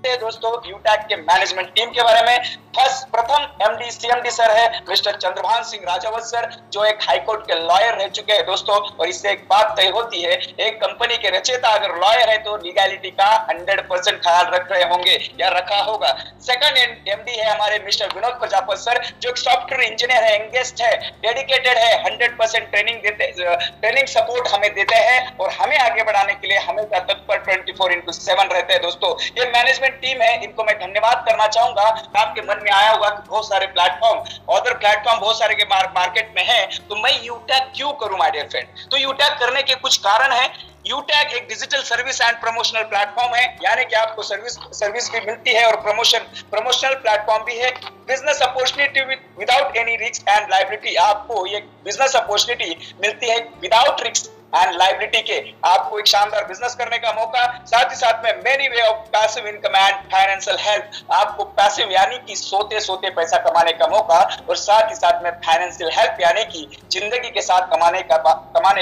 जानते हैं दोस्तों यूटैक के मैनेजमेंट टीम के बारे में। प्रथम एमडी सीएमडी सर है मिस्टर चंद्रभान सिंह राजावत सर, जो एक हाईकोर्ट के लॉयर रह चुके हैं दोस्तों। और इससे एक बात तय होती है, एक कंपनी के रचयिता अगर लॉयर है तो लीगैलिटी का 100% ख्याल रख रहे होंगे या रखा होगा। सेकंड एमडी है हमारे मिस्टर विनोद प्रजापत सर, जो एक सॉफ्टवेयर इंजीनियर है, एंगेज्ड है, डेडिकेटेड है, 100% ट्रेनिंग सपोर्ट हमें देते हैं और हमें आगे बढ़ाने के लिए हमेशा तत्पर 24/7 रहते हैं दोस्तों। ये मैनेजमेंट टीम है, इनको मैं धन्यवाद करना चाहूंगा। आपके मन में आया होगा कि बहुत सारे प्लेटफॉर्म, अदर प्लेटफॉर्म बहुत सारे के मार्केट में हैं, तो मैं यूटैक क्यों करूं माय डियर फ्रेंड? तो यूटैक करने के कुछ कारण हैं। यूटैक एक सर्विस एंड प्रमोशनल प्लेटफॉर्म है, यानी कि आपको सर्विस भी मिलती है और प्रमोशनल प्लेटफॉर्म भी है। Business opportunity without any risk and liability, आपको ये बिजनेस अपॉर्चुनिटी मिलती है विदाउट रिस्क एंड लायबिलिटी के। आपको एक शानदार बिजनेस करने का मौका, साथ ही साथ में many way of passive income and financial help, आपको पैसिव यानी कि सोते सोते पैसा कमाने का मौका, और साथ ही साथ में फाइनेंशियल हेल्प यानी कि जिंदगी के साथ कमाने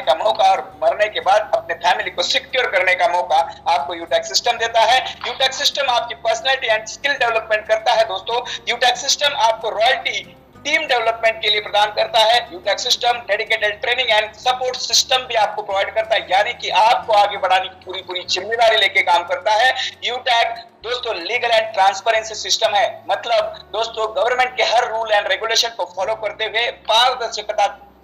का मौका और मरने के बाद अपने फैमिली को सिक्योर करने का मौका आपको यूटैक सिस्टम देता है। यूटैक सिस्टम आपकी पर्सनैलिटी एंड स्किल डेवलपमेंट करता है दोस्तों। यूटैक सिस्टम आपको रॉयल्टी टीम डेवलपमेंट के लिए प्रदान करता है। Utac system dedicated training and support system भी आपको प्रोवाइड करता है, यानी कि आपको आगे बढ़ाने की पूरी जिम्मेदारी लेके काम करता है। यूटैक दोस्तों लीगल एंड ट्रांसपेरेंसी सिस्टम है, मतलब दोस्तों गवर्नमेंट के हर रूल एंड रेगुलेशन को फॉलो करते हुए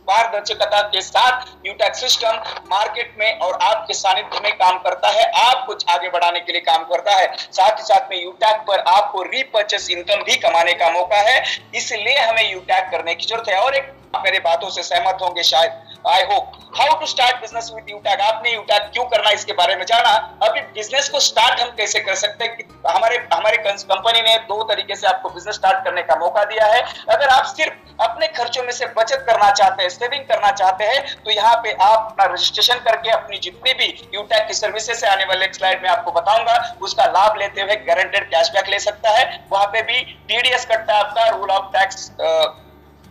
पारदर्शिता के साथ यूटैक सिस्टम मार्केट में और आपके सानिध्य में काम करता है, आपको आगे बढ़ाने के लिए काम करता है। साथ ही साथ में यूटैक पर आपको रीपर्चेस इनकम भी कमाने का मौका है, इसलिए हमें यूटैक करने की जरूरत है। और एक मेरे बातों से सहमत होंगे शायद, I hope. How to start business with Utac, आपने यूटैक क्यों करना इसके बारे में जाना। अभी बिजनेस को स्टार्ट हम कैसे कर सकते हैं? हमारे कंपनी ने 2 तरीके से आपको बिजनेस स्टार्ट करने का मौका दिया है। अगर आप सिर्फ अपने खर्चों में से बचत करना चाहते हैं, सेविंग करना चाहते हैं, तो यहाँ पे आप अपना रजिस्ट्रेशन करके अपनी जितनी भी यूटैक की सर्विसेज से आने वाले स्लाइड में आपको बताऊंगा, उसका लाभ लेते हुए गारंटेड कैशबैक ले सकता है। वहां पे भी टीडीएस कटता है आपका,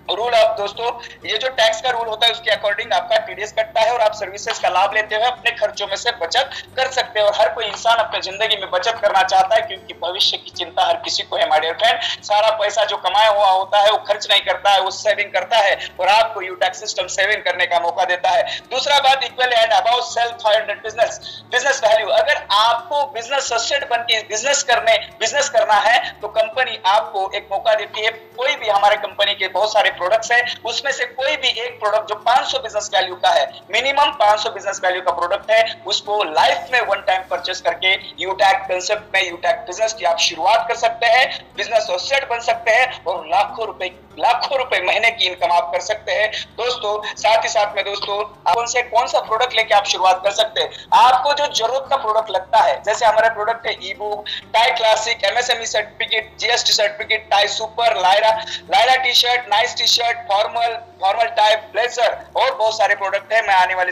रूल ऑफ दोस्तों, ये जो टैक्स का रूल होता है उसके अकॉर्डिंग आपका टीडीएस कटता है और आप सर्विसेज का लाभ लेते हुए अपने खर्चों में से बचत कर सकते हैं। और हर कोई इंसान अपने जिंदगी में बचत करना चाहता है, क्योंकि भविष्य की चिंता हर किसी को है माय डियर फ्रेंड। सारा पैसा जो कमाया हुआ होता है वो खर्च नहीं करता है, वो सेविंग करता है, और आपको यूटैक सिस्टम सेविंग करने का मौका देता है। दूसरा बात, equal and about self financial business value. अगर आपको बिजनेस एसेट बन के बिजनेस करना है तो कंपनी आपको एक मौका देती है। कोई भी हमारे कंपनी के बहुत सारे प्रोडक्ट्स है, उसमें से कोई भी एक प्रोडक्ट जो 500 बिजनेस वैल्यू का है, मिनिमम 500 बिजनेस वैल्यू का प्रोडक्ट है, उसको लाइफ में 1 टाइम परचेस करके यूटैक कंसेप्ट में यूटैक बिजनेस की आप शुरुआत कर सकते हैं, बिजनेस एसेट बन सकते हैं और लाखों रुपए महीने की इनकम आप कर सकते हैं दोस्तों। साथ ही साथ में दोस्तों कौन सा प्रोडक्ट लेके आप शुरुआत कर सकते हैं। आपको जो जरूरत का प्रोडक्ट लगता है, जैसे हमारे प्रोडक्ट है ई book, tie classic, MSME certificate, GST certificate, tie super, Lyra T shirt, nice T shirt, formal tie, blazer और बहुत सारे प्रोडक्ट है। मैं आने वाले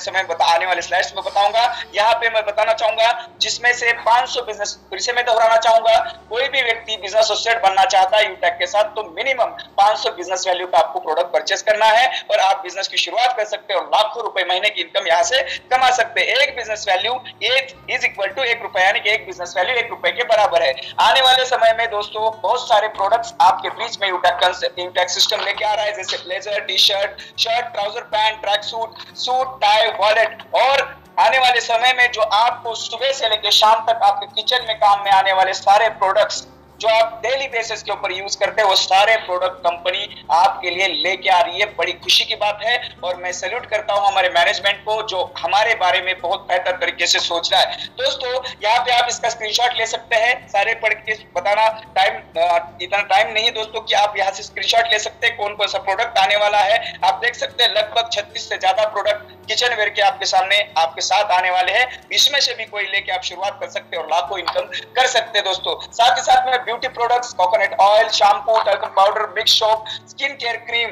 स्लाइड्स में बताऊंगा। यहाँ पे मैं बताना चाहूंगा जिसमें से 500 बिजनेस, फिर से मैं दोहराना चाहूंगा, कोई भी व्यक्ति बिजनेस एसेट बनना चाहता है यूटैक के साथ, तो मिनिमम 500 बिजनेस वैल्यू का आपको प्रोडक्ट परचेस करना है और आप बिजनेस की शुरुआत कर सकते हैं और लाखों रुपए महीने की इनकम यहाँ से कमा सकते हैं। एक business value is equal to 1 रुपया, यानी कि एक बिजनेस वैल्यू 1 रुपए के बराबर है। आने वाले समय में दोस्तों बहुत सारे प्रोडक्ट्स आपके बीच में यूटैक सिस्टम लेके आ रहा है, जैसे blazer, T shirt, trouser, pant, track suit, tie, wallet, और आने वाले समय में जो आपको सुबह से लेकर शाम तक आपके किचन में काम में आने वाले सारे प्रोडक्ट्स जो आप डेली बेसिस के ऊपर यूज करते हैं, वो सारे प्रोडक्ट कंपनी आपके लिए लेके आ रही है। बड़ी खुशी की बात है और मैं सैल्यूट करता हूं हमारे मैनेजमेंट को जो हमारे बारे में बहुत बेहतर तरीके से सोच रहा है। दोस्तों यहाँ पे आप इसका स्क्रीनशॉट ले सकते हैं, सारे पढ़ के बताना इतना टाइम नहीं दोस्तों कि आप यहाँ से स्क्रीनशॉट ले सकते हैं कौन कौन सा प्रोडक्ट आने वाला है। आप देख सकते हैं लगभग 36 से ज्यादा प्रोडक्ट किचन वेयर के आपके सामने आपके साथ आने वाले हैं। इसमें से भी कोई लेके आप शुरुआत कर सकते हैं और लाखों इनकम कर सकते हैं दोस्तों। साथ ही साथ में beauty products, coconut oil, shampoo, talcum powder, mix soap, skin care cream,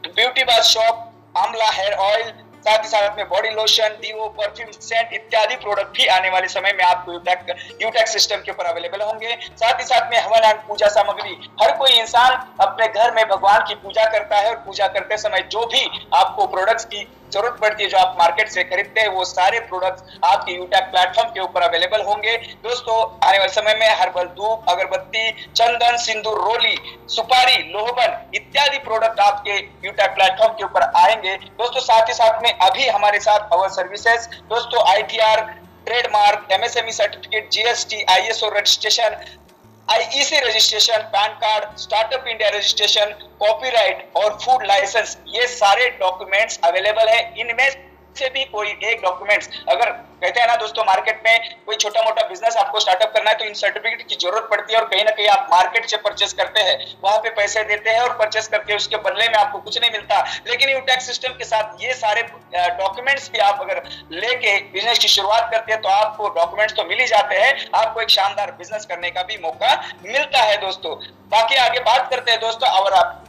beauty bath soap, आंवला हेयर ऑयल, साथ ही साथ में body lotion, deo, perfume, scent इत्यादि प्रोडक्ट भी आने वाले समय में आपको यूटेक सिस्टम के ऊपर अवेलेबल होंगे। साथ ही साथ में हवन एंड पूजा सामग्री, हर कोई इंसान अपने घर में भगवान की पूजा करता है और पूजा करते समय जो भी आपको प्रोडक्ट्स की जरूरत पड़ती है, जो आप मार्केट से खरीदते हैं, वो सारे प्रोडक्ट्स आपके यूटेक प्लेटफॉर्म के ऊपर अवेलेबल होंगे। दोस्तों आने वाले समय में हर्बल धूप, अगरबत्ती, चंदन, सिंदूर, रोली, सुपारी, लोहबन इत्यादि प्रोडक्ट आपके यूटेक प्लेटफॉर्म के ऊपर आएंगे। दोस्तों साथ ही साथ में अभी हमारे साथ अवर सर्विसेज दोस्तों ITR, trademark, MSME certificate, GST, ISO registration, IEC registration, pan card, startup India registration, copyright और फूड लाइसेंस, ये सारे डॉक्यूमेंट्स अवेलेबल है। इनमें से भी कोई एक डॉक्यूमेंट्स, अगर कहते हैं ना दोस्तों मार्केट में कोई छोटा मोटा बिजनेस आपको स्टार्टअप करना है तो इन सर्टिफिकेट की जरूरत पड़ती है, और कहीं ना कहीं आप मार्केट से परचेस करते हैं, वहां पे पैसे देते हैं और परचेस करके उसके बदले में आपको कुछ नहीं मिलता। लेकिन यूटेक सिस्टम के साथ ये सारे डॉक्यूमेंट्स भी आप अगर लेके बिजनेस की शुरुआत करते हैं तो आपको डॉक्यूमेंट्स तो मिल ही जाते हैं, आपको एक शानदार बिजनेस करने का भी मौका मिलता है। दोस्तों बाकी आगे बात करते हैं दोस्तों, और आप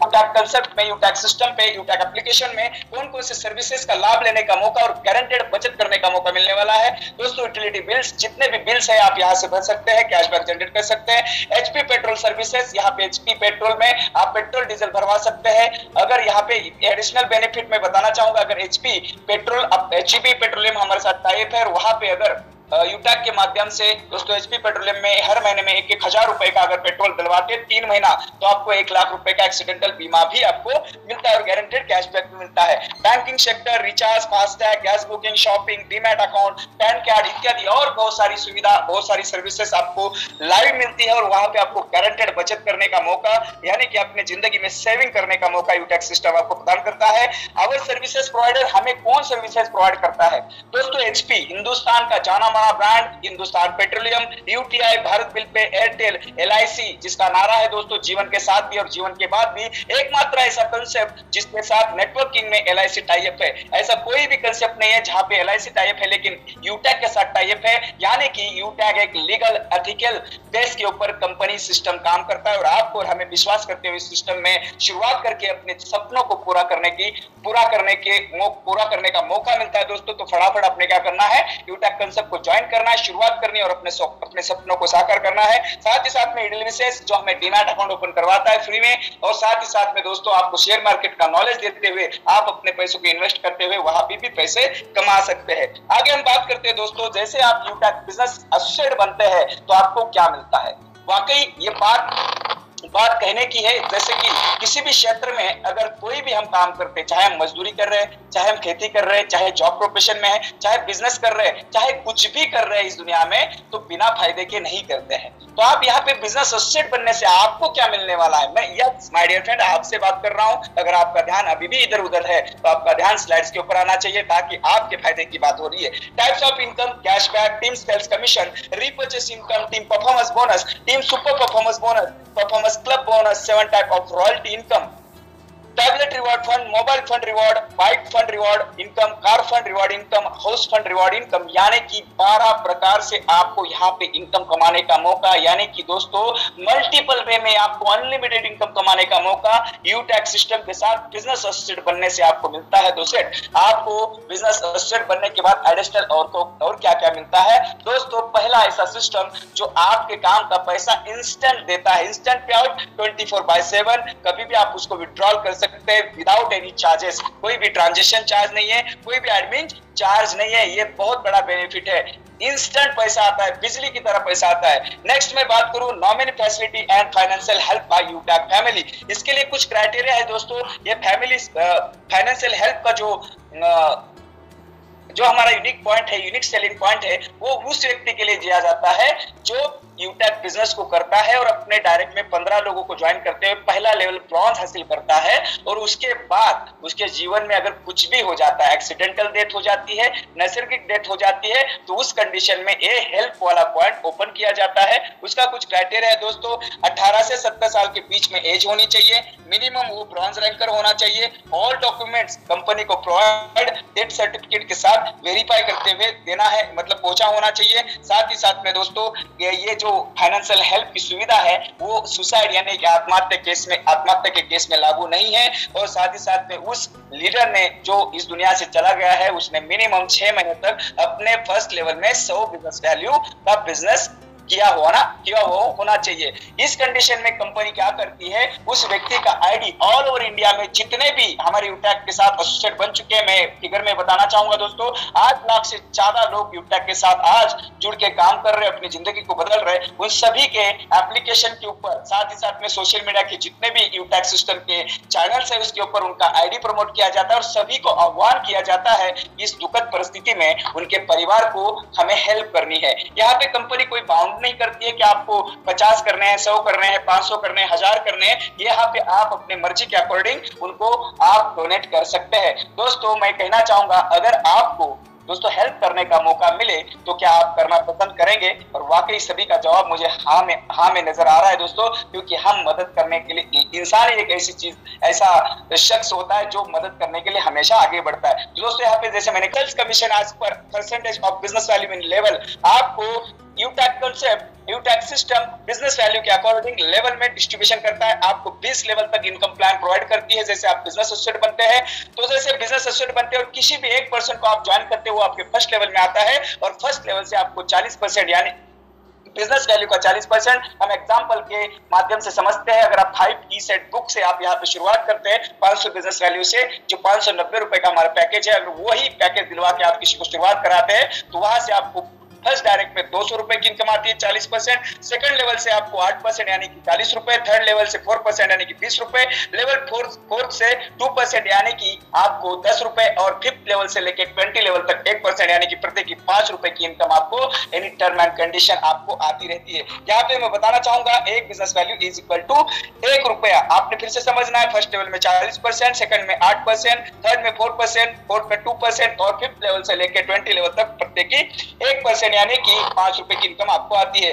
यूटेक कंसेप्ट में, यूटेक सिस्टम पे, यूटेक एप्लीकेशन में कौन कौन से सर्विसेज का लाभ लेने का मौका और गारंटेड बचत करने का मौका मिलने वाला है। दोस्तों यूटिलिटी बिल्स, जितने भी बिल्स है आप यहां से भर सकते हैं, कैशबैक जनरेट कर सकते हैं। HP पेट्रोल सर्विसेज, यहाँ पे HP पेट्रोल में आप पेट्रोल डीजल भरवा सकते हैं। अगर यहाँ पे एडिशनल बेनिफिट मैं बताना चाहूंगा, अगर HP पेट्रोल, HEB पेट्रोलियम हमारे साथ टाइप है, वहां पे अगर यूटेक के माध्यम से दोस्तों HP पेट्रोलियम में हर महीने में 1,000 रुपए का अगर पेट्रोल डलवाते हैं 3 महीना, तो आपको 1 लाख रुपए का एक्सीडेंटल बीमा भी आपको मिलता है और गारंटेड कैशबैक भी मिलता है। Banking sector, recharge, FASTag, gas booking, shopping, demat account, pan card इत्यादि और बहुत सारी सुविधा, बहुत सारी सर्विसेज आपको लाइव मिलती है, और वहां पे आपको गारंटेड बचत करने का मौका, यानी कि अपने जिंदगी में सेविंग करने का मौका यूटेक सिस्टम आपको प्रदान करता है। अवर सर्विसेज प्रोवाइडर हमें कौन सर्विसेज प्रोवाइड करता है? दोस्तों HP, हिंदुस्तान का जाना brand, Hindustan petroleum, UTI, Bharat bill pay, Airtel, LIC, जिसका नारा है दोस्तों जीवन के साथ भी और जीवन के बाद भी, एकमात्र ऐसा कंसेप्ट जिसके साथ नेटवर्किंग में LIC टाइप है। ऐसा कोई भी कंसेप्ट नहीं है जहां पे LIC टाइप है लेकिन यूटेक के साथ टाइप है, यानी कि यूटेक एक लीगल एथिकल बेस के ऊपर कंपनी सिस्टम काम करता है, और आपको और हमें विश्वास करते हुए इस सिस्टम में शुरुआत करके अपने सपनों को पूरा करने का मौका मिलता है। दोस्तों तो फटाफट अपने क्या करना है, यूटेक कंसेप्ट को ज्वाइन करना है, शुरुआत करनी है और अपने सपनों को साकार करना है। साथ ही साथ में एडलविसेस जो हमें डीमैट अकाउंट ओपन करवाता है फ्री में, और साथ ही साथ में दोस्तों आपको शेयर मार्केट का नॉलेज देते हुए आप अपने पैसों को इन्वेस्ट करते हुए वहां भी पैसे कमा सकते हैं। आगे हम बात करते हैं दोस्तों, जैसे आप यूटेक बिजनेस एसोसिएट बनते हैं तो आपको क्या मिलता है। वाकई ये बात कहने की है, जैसे कि किसी भी क्षेत्र में अगर कोई भी हम काम करते हैं, चाहे हम मजदूरी कर रहे हैं, चाहे हम खेती कर रहे हैं, चाहे जॉब प्रोफेशन में है, चाहे बिजनेस कर रहे हैं, चाहे कुछ भी कर रहे हैं इस दुनिया में, तो बिना फायदे के नहीं करते हैं। तो आप यहाँ पे बिजनेस एसोसिएट बनने से आपको क्या मिलने वाला है, मैं यस माय डियर फ्रेंड आपसे बात कर रहा हूँ। अगर आपका ध्यान अभी भी इधर उधर है तो आपका ध्यान स्लाइड्स के ऊपर आना चाहिए, ताकि आपके फायदे की बात हो रही है। Types of income, cashback, team sales commission, repurchase income, team performance bonus, team super performance bonus, performance club bonus, 7 type of royalty income, tablet reward fund, mobile fund reward, bike fund reward income, car fund reward income, house fund reward income, यानी कि 12 प्रकार से आपको यहाँ पे income कमाने का मौका, यानी कि दोस्तों मल्टीपल वे में आपको अनलिमिटेड इनकम कमाने का मौका यूटेक सिस्टम के साथ बिजनेस एसोसिएट बनने से आपको मिलता है। दोस्तों आपको बिजनेस एसोसिएट बनने के बाद एडिशनल और क्या क्या मिलता है दोस्तों, पहला ऐसा सिस्टम जो आपके काम का पैसा इंस्टेंट देता है, इंस्टेंट पे आउट 24/7, कभी भी आप उसको विड्रॉल कर सकते हैं विदाउट एनी चार्जेस, कोई भी ट्रांजैक्शन चार्ज नहीं है, कोई भी एडमिन चार्ज नहीं है। ये बहुत बड़ा बेनिफिट है, इंस्टेंट पैसा आता है, बिजली की तरह पैसा आता है। नेक्स्ट मैं बात करूं nominee facility and financial help by यूटेक family, इसके लिए कुछ क्राइटेरिया है दोस्तों। ये फैमिली फाइनेंशियल हेल्प का जो हमारा यूनिक पॉइंट है, यूनिक सेलिंग पॉइंट है, वो उस व्यक्ति के लिए दिया जाता है जो यूटेक बिजनेस को करता है और अपने डायरेक्ट में 15 लोगों को ज्वाइन करते हुए पहला लेवल ब्रॉन्ज हासिल करता है, और उसके बाद उसके जीवन में अगर कुछ भी हो जाता है, एक्सीडेंटल डेथ हो जाती है, नैसर्गिक डेथ हो जाती है, तो उस कंडीशन में ये हेल्प वाला पॉइंट ओपन किया जाता है। उसका कुछ क्राइटेरिया है दोस्तों, 18 से 70 साल के बीच में एज होनी चाहिए, मिनिमम वो ब्रॉन्ज रैंकर होना चाहिए, ऑल डॉक्यूमेंट्स कंपनी को प्रोवाइड डेट सर्टिफिकेट के साथ वेरीफाई करते हुए देना है, मतलब पहुंचा होना चाहिए। साथ ही साथ में दोस्तों ये जो फाइनेंशियल हेल्प की सुविधा है वो सुसाइड यानी कि आत्महत्या के केस में लागू नहीं है। और साथ ही साथ में उस लीडर ने जो इस दुनिया से चला गया है उसने मिनिमम 6 महीने तक अपने फर्स्ट लेवल में 100 बिजनेस वैल्यू का बिजनेस किया हुआ होना चाहिए। इस कंडीशन में कंपनी क्या करती है, उस व्यक्ति का आईडी ऑल ओवर इंडिया में जितने भी हमारे यूटैक के साथ एसोसिएट बन चुके हैं, मैं फिगर में बताना चाहूंगा दोस्तों, 8 लाख से ज्यादा लोग यूटैक के साथ आज जुड़ के काम कर रहे हैं, अपनी जिंदगी को बदल रहे हैं। उन सभी के एप्लीकेशन के ऊपर, साथ ही साथ में सोशल मीडिया के जितने भी यूटैक सिस्टम के चैनल्स है उसके ऊपर उनका आईडी प्रमोट किया जाता है और सभी को आह्वान किया जाता है इस दुखद परिस्थिति में उनके परिवार को हमें हेल्प करनी है। यहाँ पे कंपनी कोई बाउंड नहीं करती है कि आपको 50 करने हैं, 100 करने हैं, 500 करने हैं, 1000 करने हैं। यहाँ पे आप अपने मर्जी के अकॉर्डिंग उनको आप डोनेट कर सकते हैं। दोस्तों मैं कहना चाहूंगा अगर आपको दोस्तों हेल्प करने का मौका मिले तो क्या आप करना पसंद करेंगे? और वाकई सभी का जवाब मुझे हाँ में नजर आ रहा है दोस्तों, क्योंकि हम मदद करने के लिए, इंसान एक ऐसी चीज, ऐसा शख्स होता है जो मदद करने के लिए हमेशा आगे बढ़ता है। दोस्तों यहाँ पे जैसे मैंने sales commission as per percentage of business value in level, आपको यूटैक कंसेप्ट, यूटैक सिस्टम बिजनेस वैल्यू के अकॉर्डिंग लेवल में डिस्ट्रीब्यूशन करता है। आपको 20 लेवल तक इनकम प्लान प्रोवाइड करती है। जैसे आप बिजनेस एसोसिएट बनते हैं तो जैसे बिजनेस एसोसिएट बनते हैं और किसी भी एक पर्सन को आप ज्वाइन करते हो वो आपके फर्स्ट लेवल में आता है और फर्स्ट लेवल से आपको 40% यानी बिजनेस वैल्यू का 40% हम एग्जांपल के माध्यम से समझते हैं। अगर आप 5 सेट बुक से आप यहाँ पे शुरुआत करते हैं 500 बिजनेस वैल्यू से, जो 590 रुपए का हमारा पैकेज है, अगर वही पैकेज दिलवा के आप किसी को शुरुआत कराते हैं तो वहां से आपको फर्स्ट डायरेक्ट में 200 रुपए की इनकम आती है 40%, सेकंड लेवल से आपको 8% यानी कि 40 रुपए, थर्ड लेवल से 4% यानी कि 20 रुपए, लेवल फोर्थ से 2% यानी कि आपको 10 रुपए और फिफ्थ लेवल से लेके 20 लेवल तक 1% यानी कि प्रत्येक की 5 रुपए की इनकम आपको एनी टर्म एंड कंडीशन आपको आती रहती है। यहाँ पे मैं बताना चाहूंगा एक business value is equal to 1 रुपया। आपने फिर से समझना है, फर्स्ट लेवल में 40%, सेकंड में 8%, थर्ड में 4%, फोर्थ में 2% और फिफ्थ लेवल से लेके 20 लेवल तक प्रत्येक की 1% यानी कि 5 रुपए की इनकम आपको आती है।